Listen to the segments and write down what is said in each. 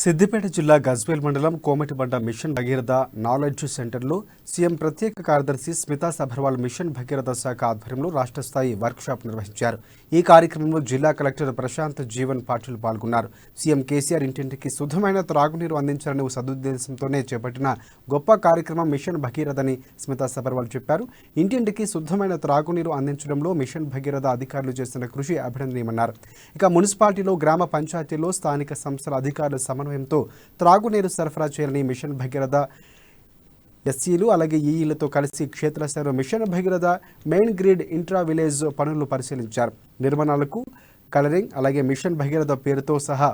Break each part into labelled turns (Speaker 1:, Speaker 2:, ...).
Speaker 1: సిద్దిపేట జిల్లా గజ్వేల్ మండలం Komatibanda machine Bhagiratha knowledge సెంటర్లో సీఎం ప్రత్యేక కార్యదర్శి స్మితా సబర్వాల్ మిషన్ భగీరథ శాఖ ఆధ్వర్యంలో రాష్ట్ర స్థాయి వర్క్షాప్ నిర్వహించారు. ఈ కార్యక్రమంలో జిల్లా కలెక్టర్ ప్రశాంత్ జీవన్ పాటిల్ పాల్గొన్నారు. సీఎం కేసీఆర్ ఇంటింటికి శుద్ధమైన త్రాగునీరు అందించాలనే సదుద్దేశంతోనే చేపట్టిన గొప్ప కార్యక్రమం మిషన్ భగీరథని స్మితా సబర్వాల్ చెప్పారు. ఇంటింటికి శుద్ధమైన త్రాగునీరు అందించడంలో మిషన్ భగీరథ అధికారులు చేసిన కృషి అభినందనీయమన్నారు. ఇక మున్సిపాలిటీలో గ్రామ పంచాయతీలో స్థానిక సంస్థల అధికారుల సమన్వయంతో త్రాగునీరు సరఫరా చేయాలని మిషన్ భగీరథ ఎస్సీలు అలాగే ఈఈలతో కలిసి క్షేత్రస్థాయిలో mission Bhagiratha main grid intra village పనులు పరిశీలించారు. నిర్మాణాలకు కలరింగ్ అలాగే మిషన్ భగీరథ పేరుతో సహా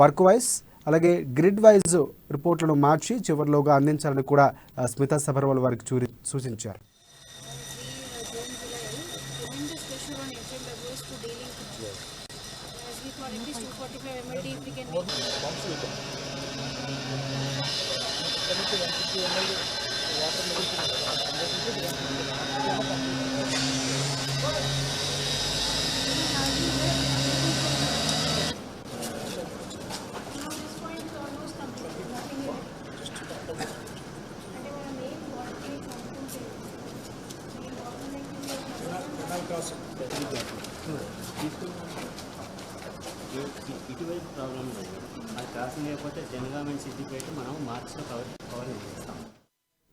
Speaker 1: వర్క్ వైజ్ అలాగే గ్రిడ్ వైజ్ రిపోర్టులను మార్చి చివరిలోగా అందించాలని కూడా స్మితా సబర్వాల్ వారికి సూచించారు.
Speaker 2: ఇటువంటి ప్రాబ్లం లేదు. అది కాసం లేకపోతే జనగామ సిద్దిపేట మనం మార్చిలో కవర్ చేస్తాం.